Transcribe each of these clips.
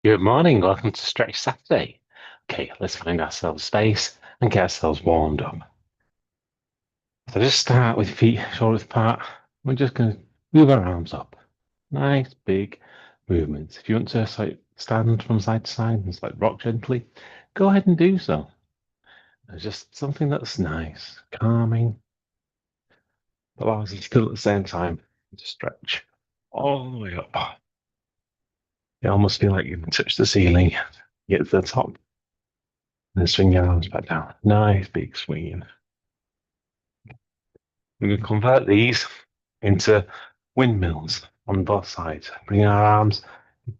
Good morning, welcome to Stretch Saturday. Okay, let's find ourselves space and get ourselves warmed up. So just start with feet shoulders apart. We're just going to move our arms up. Nice big movements. If you want to stand from side to side and rock gently, go ahead and do so. It's just something that's nice, calming, but allows you still at the same time to stretch all the way up. You almost feel like you can touch the ceiling, get to the top. And swing your arms back down. Nice big swing. We can convert these into windmills on both sides. Bring our arms,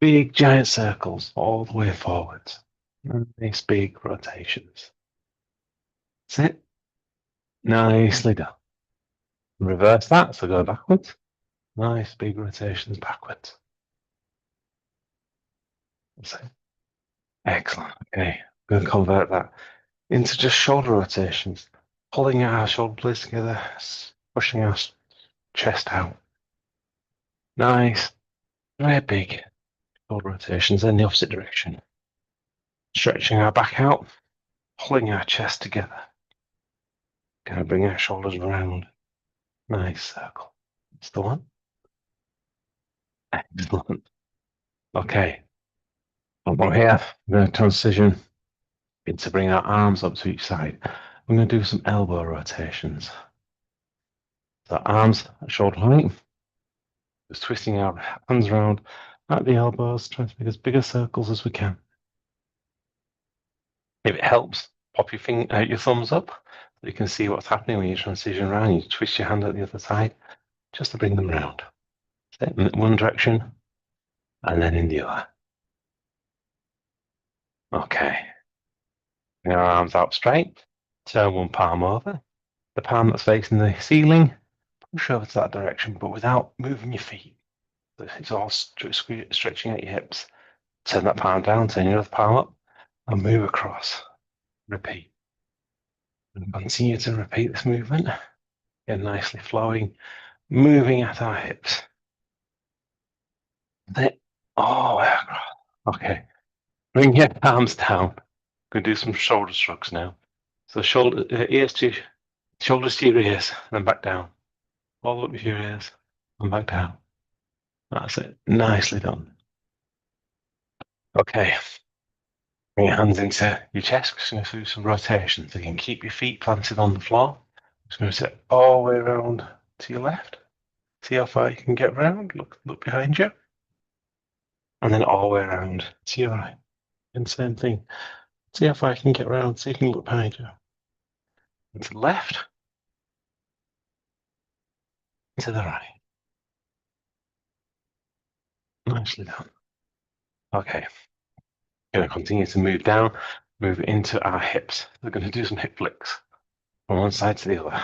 big giant circles all the way forwards. Nice big rotations. That's it. Nicely done. Reverse that, so go backwards. Nice big rotations backwards. That's it. Excellent. Okay, we're going to convert that into just shoulder rotations. Pulling our shoulder blades together, pushing our chest out. Nice, very big shoulder rotations in the opposite direction. Stretching our back out, pulling our chest together. Kind of bring our shoulders around. Nice circle. That's the one. Excellent. Okay. From here, we're going to transition into bring our arms up to each side. We're going to do some elbow rotations. So arms at shoulder height. Just twisting our hands around at the elbows, trying to make as big a circles as we can. If it helps, pop your thumbs up so you can see what's happening when you transition around. You twist your hand at the other side just to bring them round. In one direction and then in the other. Okay. Bring our arms out straight. Turn one palm over. The palm that's facing the ceiling, push over to that direction, but without moving your feet. It's all stretching at your hips. Turn that palm down, turn your other palm up, and move across. Repeat. And continue to repeat this movement. Get nicely flowing, moving at our hips. Then all the way across. Okay. Bring your arms down. Going to do some shoulder shrugs now. So shoulders to your ears, then back down. All up with your ears, and back down. That's it. Nicely done. Okay. Bring your hands into your chest. We're just going to do some rotations. So you can keep your feet planted on the floor. Just going to sit all the way around to your left. See how far you can get around. Look behind you. And then all the way around to your right. And same thing. See how far you can get around. So you can look behind you. And to the left. To the right. Nicely done. Okay. Going to continue to move down, move into our hips. We're going to do some hip flicks from one side to the other.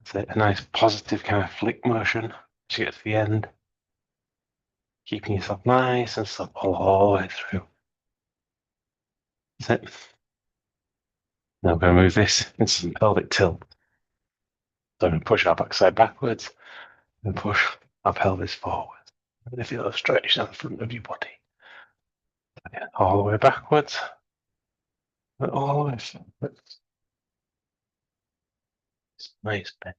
So a nice positive kind of flick motion to get to the end. Keeping yourself nice and supple all the way through. That's it. Now we're going to move this into some pelvic tilt. So I'm going to push our backside backwards and push our pelvis forward. I'm going to feel a stretch down the front of your body. All the way backwards and all the way forwards. Nice bend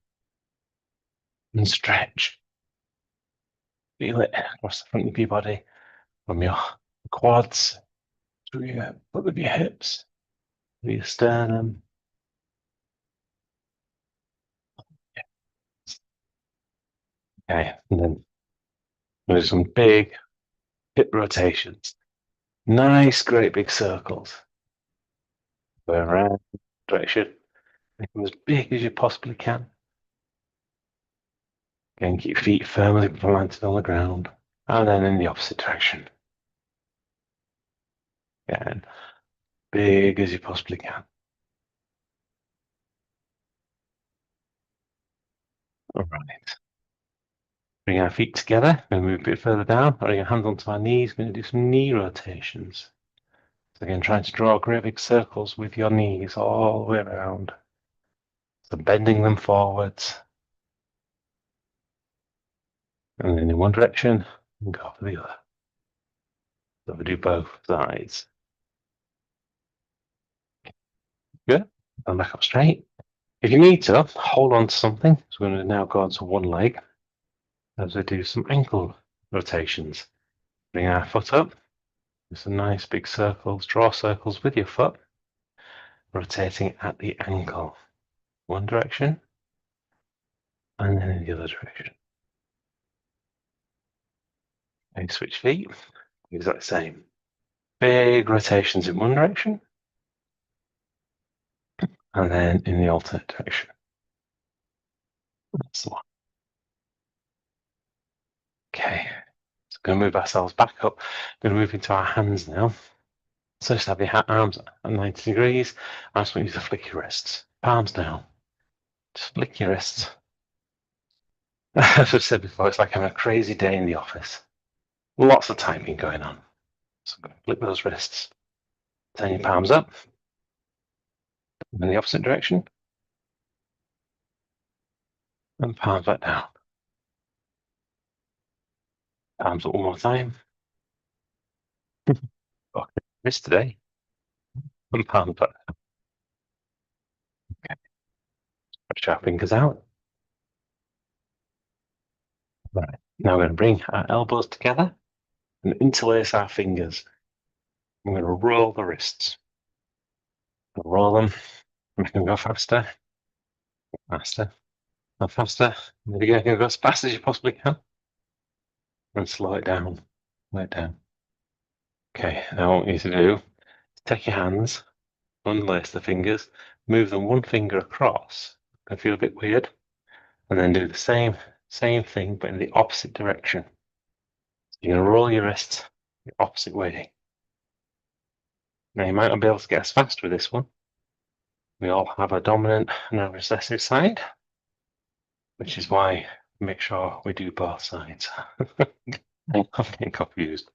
and stretch. Feel it across the front of your body, from your quads through your butt of your hips, through your sternum. Okay, and then there's some big hip rotations. Nice, great big circles. Go around, direction, make them as big as you possibly can. Again, keep your feet firmly planted on the ground, and then in the opposite direction. Again, big as you possibly can. All right. Bring our feet together, and move a bit further down. Bring our hands onto our knees. Going to do some knee rotations. So again, trying to draw great big circles with your knees all the way around. So bending them forwards. And then in one direction, and go for the other. So we do both sides. Good. And back up straight. If you need to, hold on to something. So we're going to now go onto one leg as we do some ankle rotations. Bring our foot up. Do some nice big circles. Draw circles with your foot. Rotating at the ankle. One direction. And then in the other direction. Okay, switch feet. Exactly same. Big rotations in one direction. And then in the alternate direction. That's the one. Okay. So we're going to move ourselves back up. We're going to move into our hands now. So just have your arms at 90 degrees. I just want you to flick your wrists. Palms down. Just flick your wrists. As I've said before, it's like having a crazy day in the office. Lots of typing going on. So I'm going to flick those wrists. Turn your palms up. In the opposite direction. And palms back down. Palms up one more time. Okay, wrist today. And palms back down. Okay. Stretch our fingers out. Right. Now we're going to bring our elbows together and interlace our fingers. I'm going to roll the wrists. Roll them. Make them go faster, faster, and faster. Maybe you can go as fast as you possibly can. And slow it down. Slow it down. Okay, now what I want you to do is take your hands, unlace the fingers, move them one finger across. Can feel a bit weird. And then do the same thing, but in the opposite direction. So you're going to roll your wrists the opposite way. Now you might not be able to get as fast with this one. We all have a dominant and a recessive side, which is why make sure we do both sides. I'm getting confused.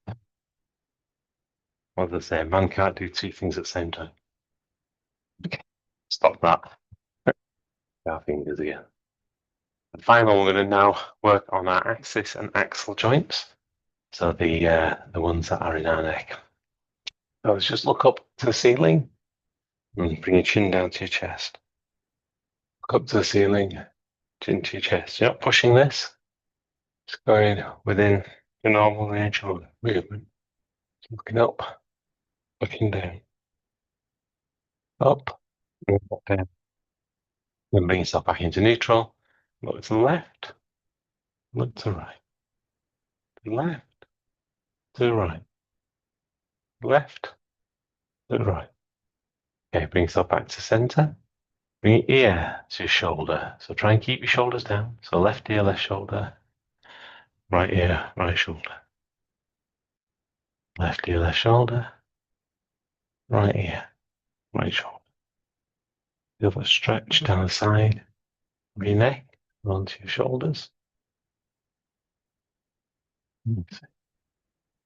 What do they say? Man can't do two things at the same time. Okay, stop that. Our fingers again. And finally, we're going to now work on our axis and axle joints. So the ones that are in our neck. So let's just look up to the ceiling and bring your chin down to your chest. Look up to the ceiling, chin to your chest. You're not pushing this. Just going within the normal range of movement. Looking up, looking down. Up, and down. Then bring yourself back into neutral. Look to the left, look to the right. To the left, to the right. Left, to the right. Okay, bring yourself back to center. Bring your ear to your shoulder. So try and keep your shoulders down. So left ear, left shoulder. Right ear, right shoulder. Left ear, left shoulder. Right ear, right shoulder. Feel that stretch down the side of your neck, onto your shoulders.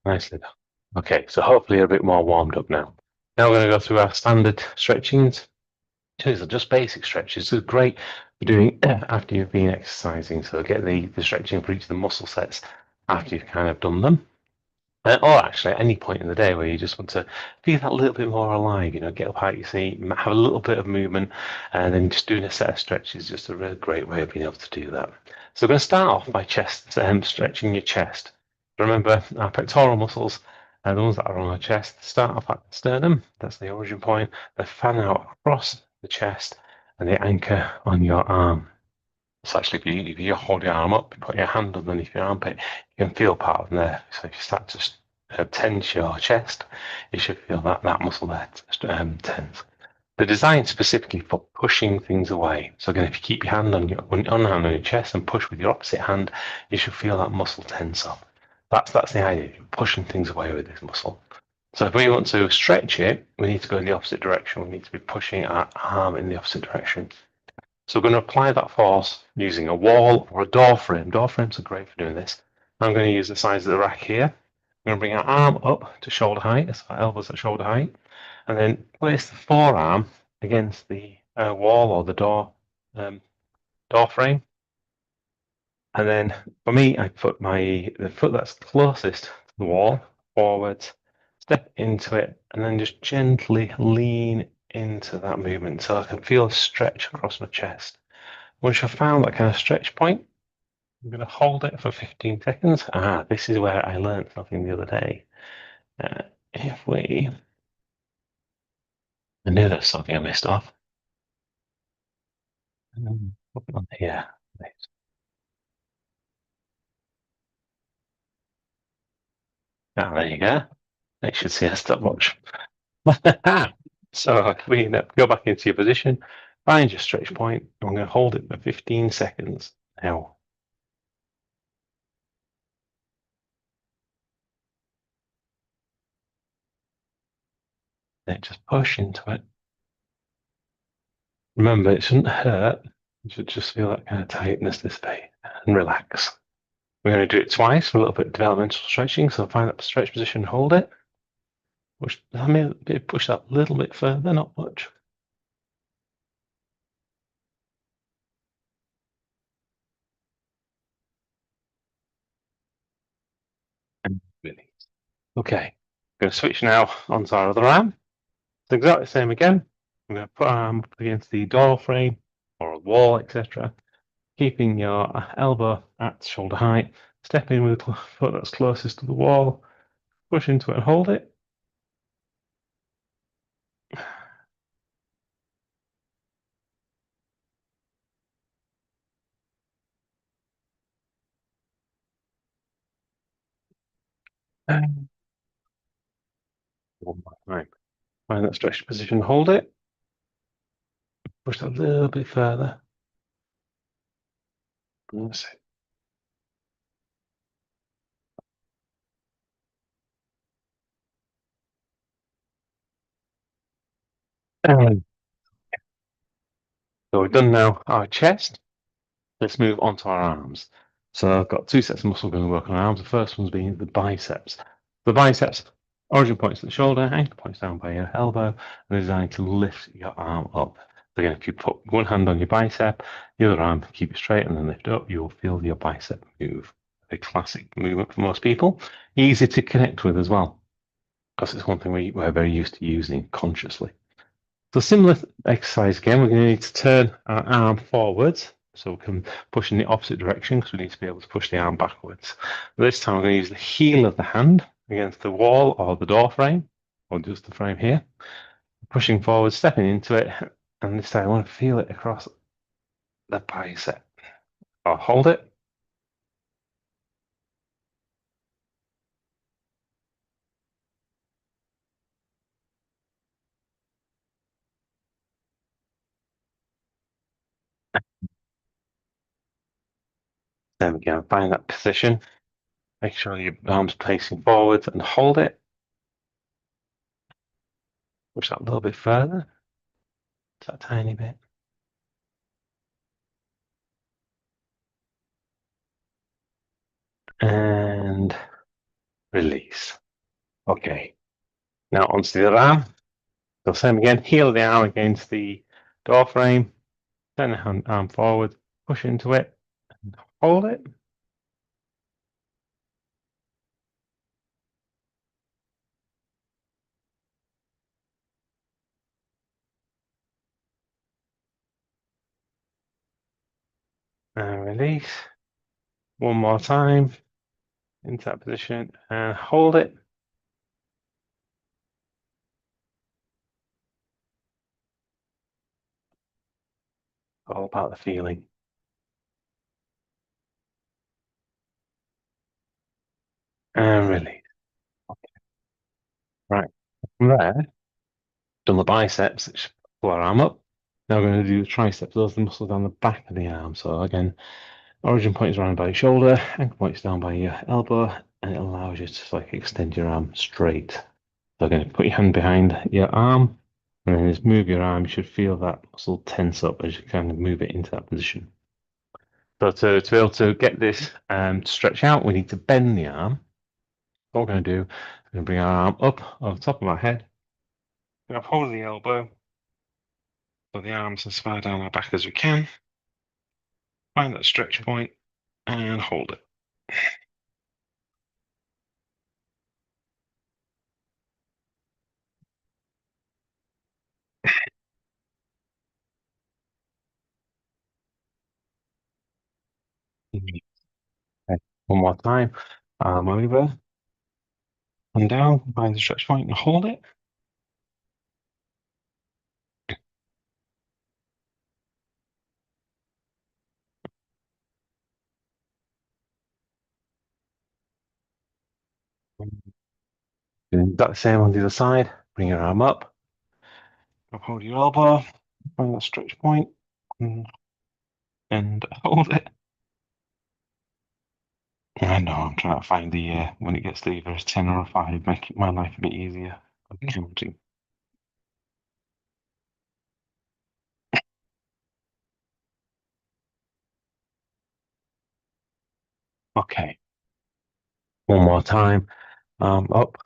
Nicely done. Okay, so hopefully you're a bit more warmed up now. Now we're going to go through our standard stretchings. These are just basic stretches. They're great for doing after you've been exercising. So get the stretching for each of the muscle sets after you've kind of done them. Or actually at any point in the day where you just want to feel that little bit more alive, get up out your seat, have a little bit of movement, and then just doing a set of stretches is just a really great way of being able to do that. So we're going to start off by stretching your chest. Remember, our pectoral muscles, the ones that are on our chest, start off at the sternum, that's the origin point, they fan out across the chest, and they anchor on your arm. So actually, if you hold your arm up, put your hand underneath your armpit, you can feel part of them there. So if you start to tense your chest, you should feel that muscle there tense. They're designed specifically for pushing things away. So again, if you keep your hand on your chest and push with your opposite hand, you should feel that muscle tense up. That's the idea. You're pushing things away with this muscle. So if we want to stretch it, we need to go in the opposite direction. We need to be pushing our arm in the opposite direction. So we're going to apply that force using a wall or a door frame. Door frames are great for doing this. I'm going to use the size of the rack here. I'm going to bring our arm up to shoulder height, so our elbows at shoulder height, and then place the forearm against the wall or the door frame. And then for me, I put the foot that's closest to the wall forwards, step into it, and then just gently lean into that movement so I can feel a stretch across my chest. Once I've found that kind of stretch point, I'm going to hold it for 15 seconds. This is where I learned something the other day. If we, I knew there's something I missed off. Put it on here. There you go. You should see a stopwatch. So if we go back into your position, find your stretch point. I'm going to hold it for 15 seconds now. Then just push into it. Remember, it shouldn't hurt. You should just feel that kind of tightness this way and relax. We're going to do it twice for a little bit of developmental stretching. So find that stretch position, hold it. Push, push that a little bit further, not much. And release. Okay, I'm going to switch now onto our other arm. It's exactly the same again. I'm going to put our arm up against the door frame or a wall, etc. Keeping your elbow at shoulder height. Step in with the foot that's closest to the wall. Push into it and hold it. And one more time. Find that stretched position, hold it. Push that a little bit further. That's it. And so we've done now our chest. Let's move on to our arms. So I've got two sets of muscle going to work on our arms. The first one's being the biceps. The biceps, origin points at the shoulder, ankle points down by your elbow, and they're designed to lift your arm up. So again, if you put one hand on your bicep, the other arm, keep it straight and then lift up, you'll feel your bicep move. A classic movement for most people. Easy to connect with as well, because it's one thing we're very used to using consciously. So similar exercise again, we're going to need to turn our arm forwards so we can push in the opposite direction because we need to be able to push the arm backwards. But this time I'm going to use the heel of the hand against the wall or the door frame, or just the frame here. Pushing forward, stepping into it, and this time I want to feel it across the bicep. I'll hold it. There we go, find that position. Make sure your arm's facing forwards and hold it. Push that a little bit further, just a tiny bit. And release. Okay, now onto the other arm. So same again, heel of the arm against the door frame, turn the arm forward, push into it, and hold it. And release. One more time into that position and hold it. All about the feeling. And release. Okay. Right. From there, done the biceps, let's pull our arm up. Now we're going to do the triceps. Those are the muscles down the back of the arm. So again, origin point is around by your shoulder, ankle point is down by your elbow, and it allows you to like extend your arm straight. So again, put your hand behind your arm, and then just move your arm. You should feel that muscle tense up as you kind of move it into that position. So to be able to get this to stretch out, we need to bend the arm. What we're going to do, we're going to bring our arm up over the top of our head. We're going to hold the elbow, so the arms as far down our back as we can. Find that stretch point and hold it. Okay. One more time. Arm over and down, find the stretch point and hold it. Do that same on the other side. Bring your arm up. Hold your elbow. Find that stretch point and hold it. I know, I'm trying to find the when it gets to either a 10 or a 5, make my life a bit easier. I'm counting. Okay, one more time. Arm up,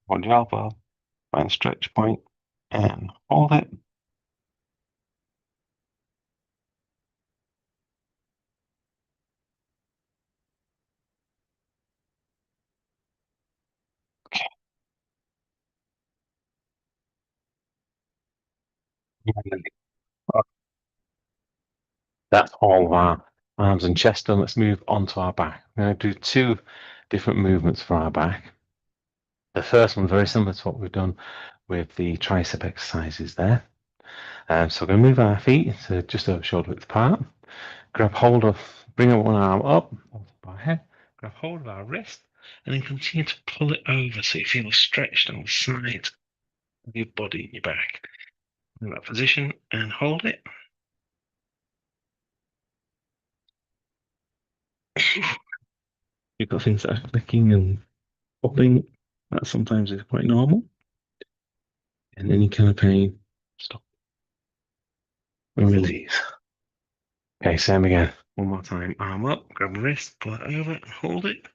hold your elbow, find the stretch point, and hold it. Okay. That's all of our arms and chest done. Let's move on to our back. We're going to do two different movements for our back. The first one, very similar to what we've done with the tricep exercises there. So we're going to move our feet to just over shoulder width apart. Grab hold of, bring one arm up, on top of our head, grab hold of our wrist, and then continue to pull it over so you feel stretched on the side of your body, your back. In that position and hold it. You've got things that are clicking and popping. That sometimes is quite normal. And any kind of pain, stop and release. Okay, same again. One more time. Arm up, grab the wrist, pull it over, and hold it.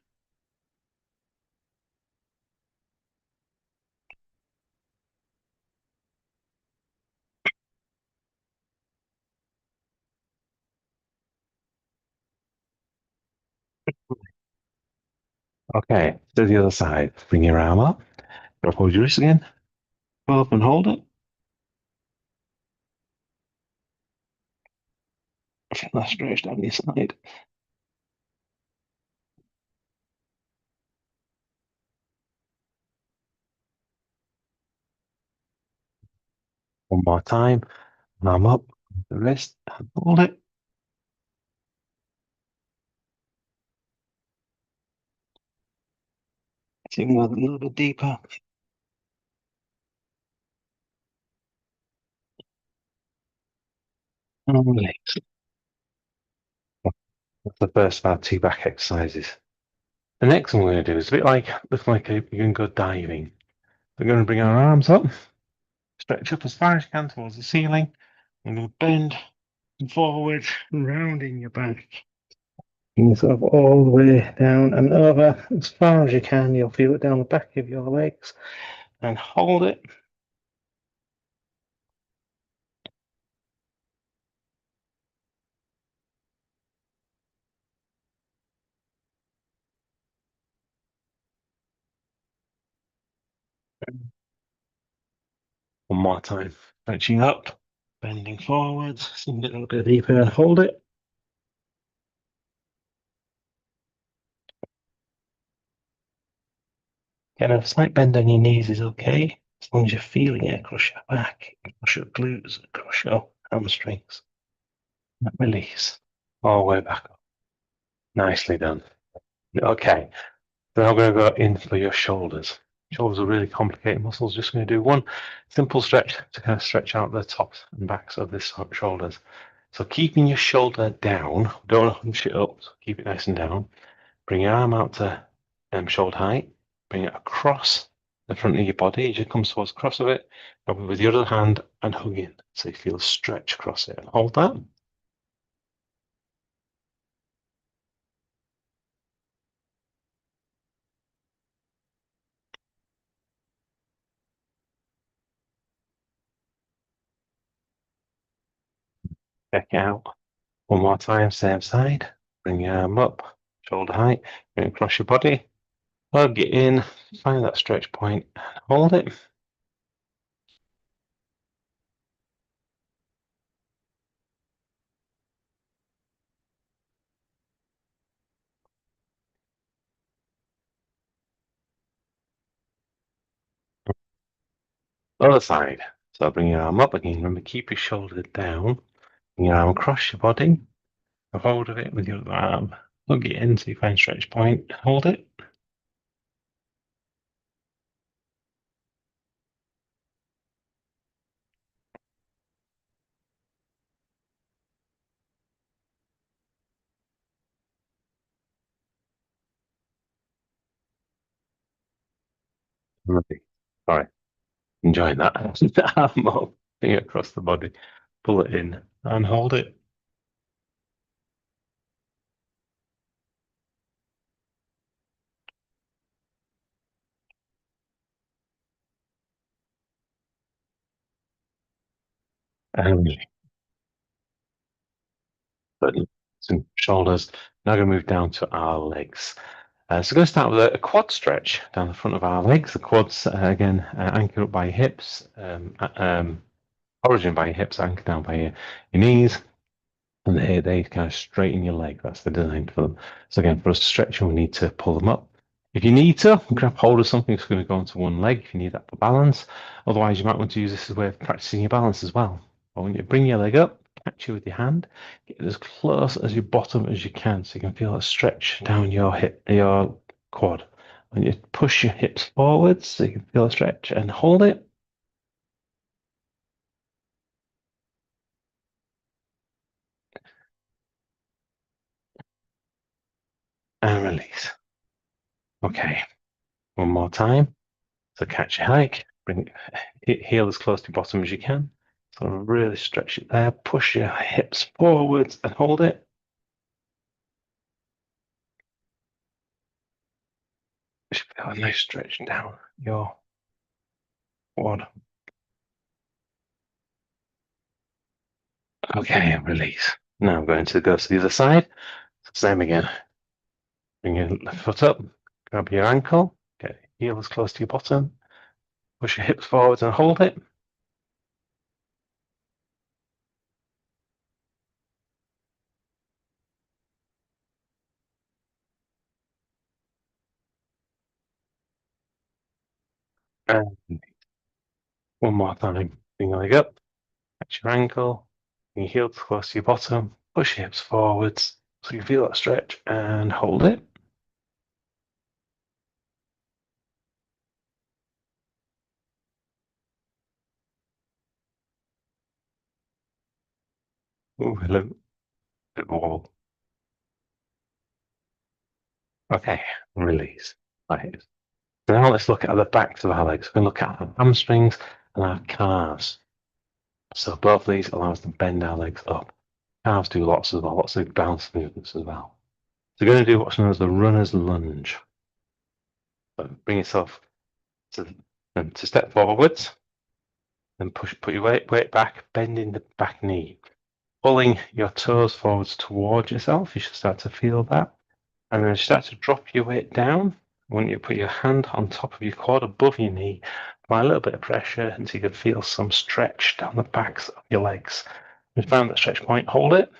Okay, to the other side. Bring your arm up, grab hold your wrist again, pull up and hold it. Feel that stretch down your side. One more time. Arm up, the wrist, and hold it. Sink a little bit deeper. And release. That's the first of our two back exercises. The next one we're going to do is a bit like, looks like you're going to go diving. We're going to bring our arms up, stretch up as far as you can towards the ceiling. I'm going to bend forward, rounding your back. Bring yourself all the way down and over as far as you can. You'll feel it down the back of your legs and hold it. One more time. Stretching up, bending forwards, sink it a little bit deeper and hold it. Getting a slight bend on your knees is okay, as long as you're feeling it across your back, across your glutes, across your hamstrings. And release. All the way back up. Nicely done. Okay, so now we're going to go in for your shoulders. Shoulders are really complicated muscles. Just going to do one simple stretch to kind of stretch out the tops and backs of the shoulders. So keeping your shoulder down, don't want to hunch it up, so keep it nice and down. Bring your arm out to shoulder height. Bring it across the front of your body. It just comes towards the cross of it. Grab it with your other hand and hug in. So you feel a stretch across it. And hold that. Check it out. One more time, same side. Bring your arm up, shoulder height. Bring it across your body. Hug it in. Find that stretch point and hold it. Other side. So bring your arm up again. Remember, keep your shoulder down. Bring your arm across your body. Have hold of it with your other arm. Plug it in so you find stretch point. Hold it. Lovely. Sorry. Enjoying that. Arm up. Bring it across the body. Pull it in and hold it. And some shoulders. Now going to move down to our legs. So we're going to start with a quad stretch down the front of our legs. The quads, again, anchored up by your hips, origin by your hips, anchored down by your knees. And they kind of straighten your leg. That's the design for them. So again, for us to stretch them, we need to pull them up. If you need to, grab hold of something that's going to go onto one leg if you need that for balance. Otherwise, you might want to use this as a way of practicing your balance as well. But when you bring your leg up, catch it with your hand, get as close as your bottom as you can so you can feel a stretch down your hip, your quad. When you push your hips forwards so you can feel a stretch and hold it. And release. Okay, one more time. So catch your hike, bring heel as close to your bottom as you can. So really stretch it there. Push your hips forwards and hold it. You should feel a nice stretch down your quad. Okay, and release. Now I'm going to go to the other side. Same again. Bring your left foot up, grab your ankle, get your heel as close to your bottom, push your hips forwards and hold it. And one more time. Bring your leg up, catch your ankle, bring your heel close to your bottom, push your hips forwards so you feel that stretch and hold it. Ooh, a little bit of wobble. Okay, release. Right. So now let's look at the backs of our legs. We're going to look at our hamstrings and our calves. So both of these allow us to bend our legs up. Calves do lots as well, lots of bounce movements as well. So we're going to do what's known as the runner's lunge. So bring yourself to step forwards, then put your weight back, bending the back knee, pulling your toes forwards towards yourself. You should start to feel that. And then start to drop your weight down. When you put your hand on top of your quad above your knee, apply a little bit of pressure until you can feel some stretch down the backs of your legs. If you found that stretch point, hold it.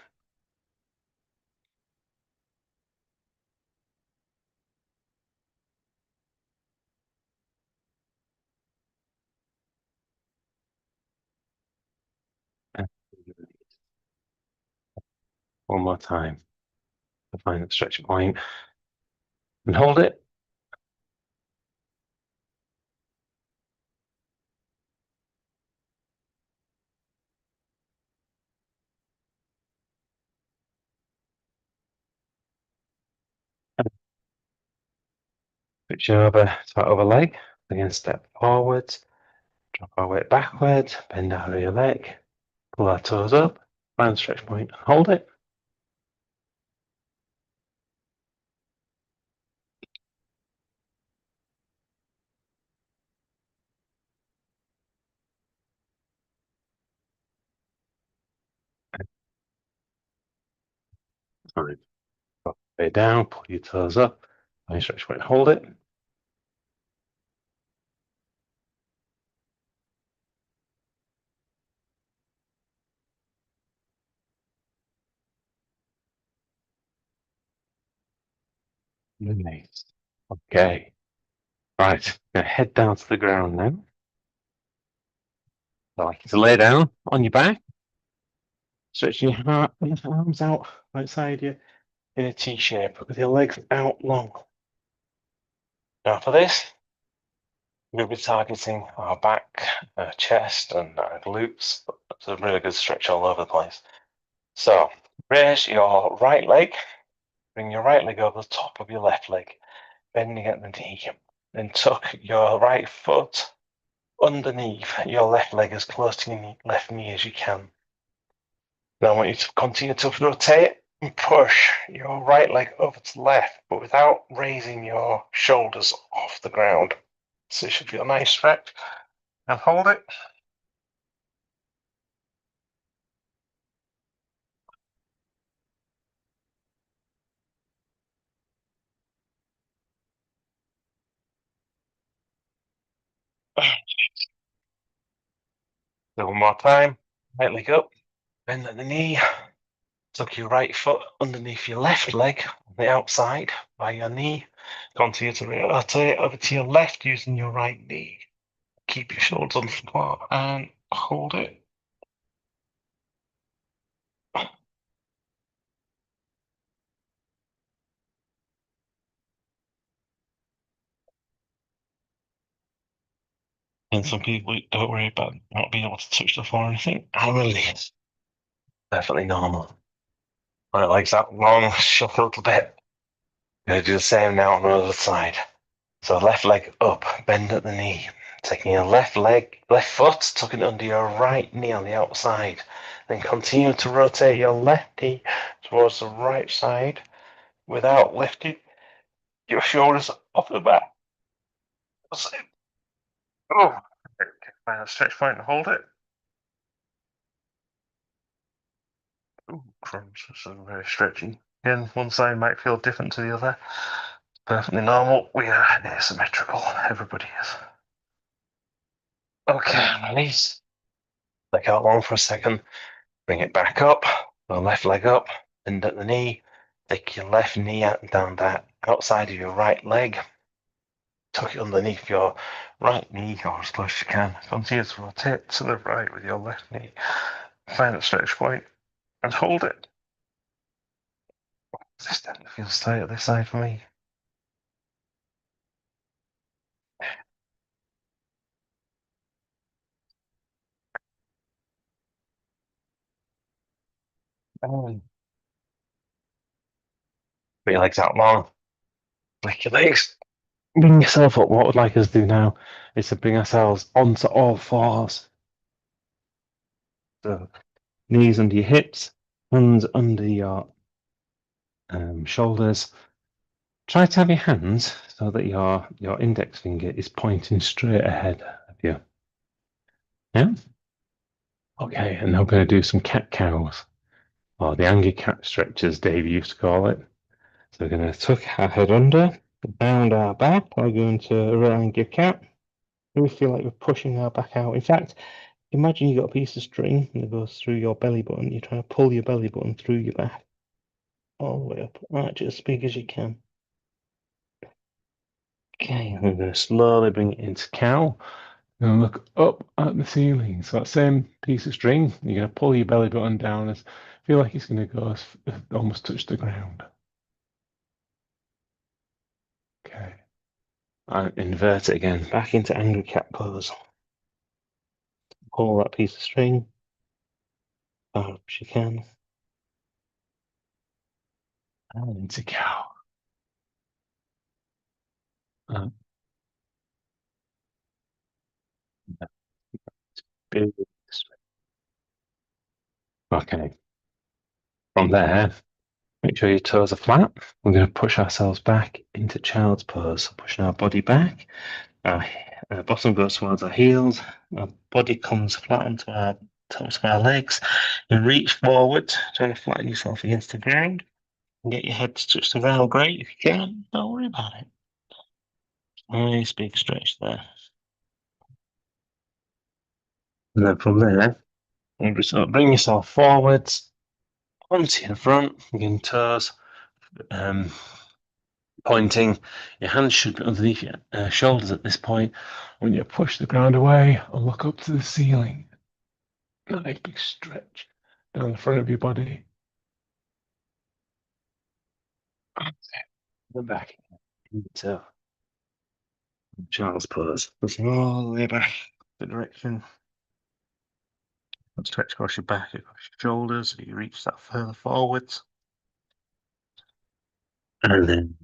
And one more time to find that stretch point and hold it. And switch over to our other leg. Again, step forwards, drop our weight backwards, bend out of your leg, pull our toes up, find the stretch point, hold it. Sorry. Drop the weight down, pull your toes up, find your stretch point, hold it. Nice. Okay. Right, gonna head down to the ground now. So I like you to lay down on your back, stretching your heart and your arms out outside you in a T shape with your legs out long. Now for this, we'll be targeting our back, chest, and glutes. It's a really good stretch all over the place. So raise your right leg, bring your right leg over the top of your left leg, bending at the knee. Then tuck your right foot underneath your left leg as close to your left knee as you can. Now I want you to continue to rotate and push your right leg over to the left, but without raising your shoulders off the ground. So it should feel a nice stretch. And hold it. So one more time. Right leg up, bend at the knee. Tuck your right foot underneath your left leg on the outside by your knee. Continue to rotate over to your left using your right knee. Keep your shoulders on the floor and hold it. And some people don't worry about not being able to touch the floor or anything. I release. Perfectly normal. Right legs out long, shuffle a little bit. Gonna do the same now on the other side. So left leg up, bend at the knee. Taking your left foot, tucking it under your right knee on the outside. Then continue to rotate your left knee towards the right side without lifting your shoulders off the back. Oh, find a stretch point and hold it. Ooh, crumbs, this is very stretchy. Again, one side might feel different to the other. Perfectly normal. We are asymmetrical. Everybody is. Okay, release. Leg out long for a second. Bring it back up. The left leg up. Bend at the knee. Take your left knee out and down that outside of your right leg. Tuck it underneath your right knee or as close as you can. Continue to rotate to the right with your left knee. Find a stretch point and hold it. This definitely feels tight at this side for me. Bring your legs out long. Flick your legs. Bring yourself up. What I would like us to do now is to bring ourselves onto all fours. So knees under your hips, hands under your shoulders. Try to have your hands so that your index finger is pointing straight ahead of you. Yeah? Okay, and now we're going to do some cat cows, or the angry cat stretch as Dave used to call it. So we're going to tuck our head under, bound our back. We're going to round your cat. We feel like we're pushing our back out. In fact, imagine you've got a piece of string that goes through your belly button. You're trying to pull your belly button through your back, all the way up, arch it as big as you can. Okay, we're going to slowly bring it into cow. And look up at the ceiling. So that same piece of string, you're going to pull your belly button down as feel like it's going to go almost touch the ground. Okay. And invert it again, back into angry cat pose. Pull that piece of string far up as you can. And into cow. Big stretch. Okay. From there, make sure your toes are flat. We're going to push ourselves back into child's pose. So pushing our body back. Our bottom goes towards our heels. Our body comes flat onto our tops of our legs. And reach forward, trying to flatten yourself against the ground. And get your head to touch the ground. Great. If you can, don't worry about it. Nice big stretch there. And then from there, bring yourself forwards, onto your front, again, toes pointing. Your hands should be underneath your shoulders at this point. When you push the ground away and look up to the ceiling. Nice big stretch down the front of your body. The back into child's pose. Pushing all the way back the direction. Stretch across your back, across your shoulders, so you reach that further forwards. And then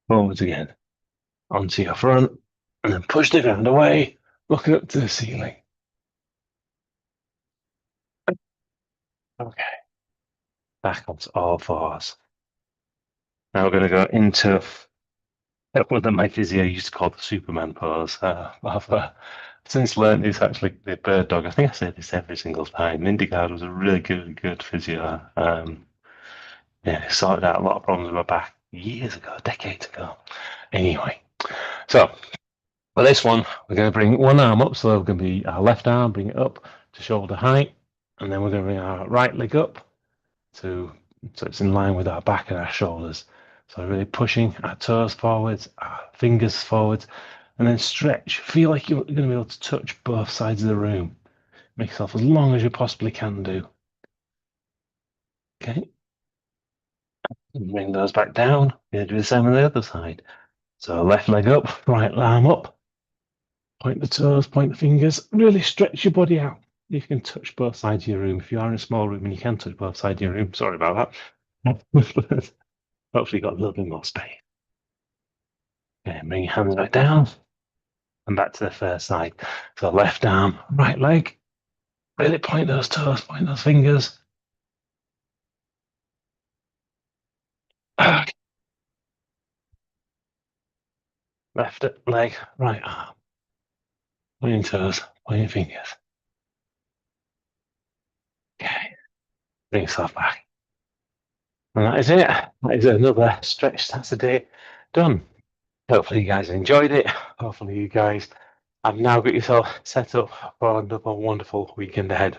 forwards again. Onto your front. And then push the ground away, looking up to the ceiling. Okay. Back onto all fours. Now we're going to go into what my physio used to call the Superman pose. I've since learned it's actually the bird dog. I think I say this every single time. Indigard was a really good physio. Yeah, sorted out a lot of problems with my back years ago, decades ago. Anyway, so for this one, we're going to bring one arm up. So we're going to be our left arm, bring it up to shoulder height. And then we're going to bring our right leg up so it's in line with our back and our shoulders. So really pushing our toes forwards, our fingers forwards, and then stretch. Feel like you're going to be able to touch both sides of the room. Make yourself as long as you possibly can do. Okay. And bring those back down. You're going to do the same on the other side. So left leg up, right arm up. Point the toes, point the fingers. Really stretch your body out. You can touch both sides of your room. If you are in a small room and you can touch both sides of your room, sorry about that. Hopefully you've got a little bit more space. Okay, bring your hands back down and back to the first side. So left arm, right leg. Really point those toes, point those fingers. Left leg, right arm. Pointing toes, pointing fingers. Okay, bring yourself back. And that is it. That is another stretch Saturday done. Hopefully you guys enjoyed it. Hopefully you guys have now got yourself set up for another wonderful weekend ahead.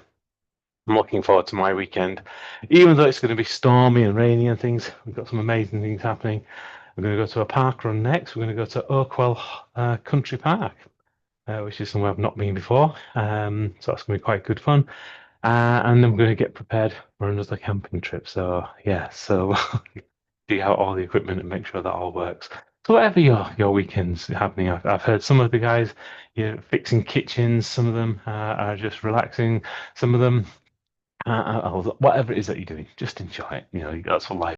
I'm looking forward to my weekend. Even though it's going to be stormy and rainy and things, we've got some amazing things happening. We're going to go to a park run next. We're going to go to Oakwell Country Park, which is somewhere I've not been before. So that's going to be quite good fun. And then we're going to get prepared for another camping trip. So yeah, so dig out all the equipment and make sure that all works. So whatever your weekends happening, I've heard some of the guys, fixing kitchens. Some of them are just relaxing. Some of them, whatever it is that you're doing, just enjoy it. That's what life.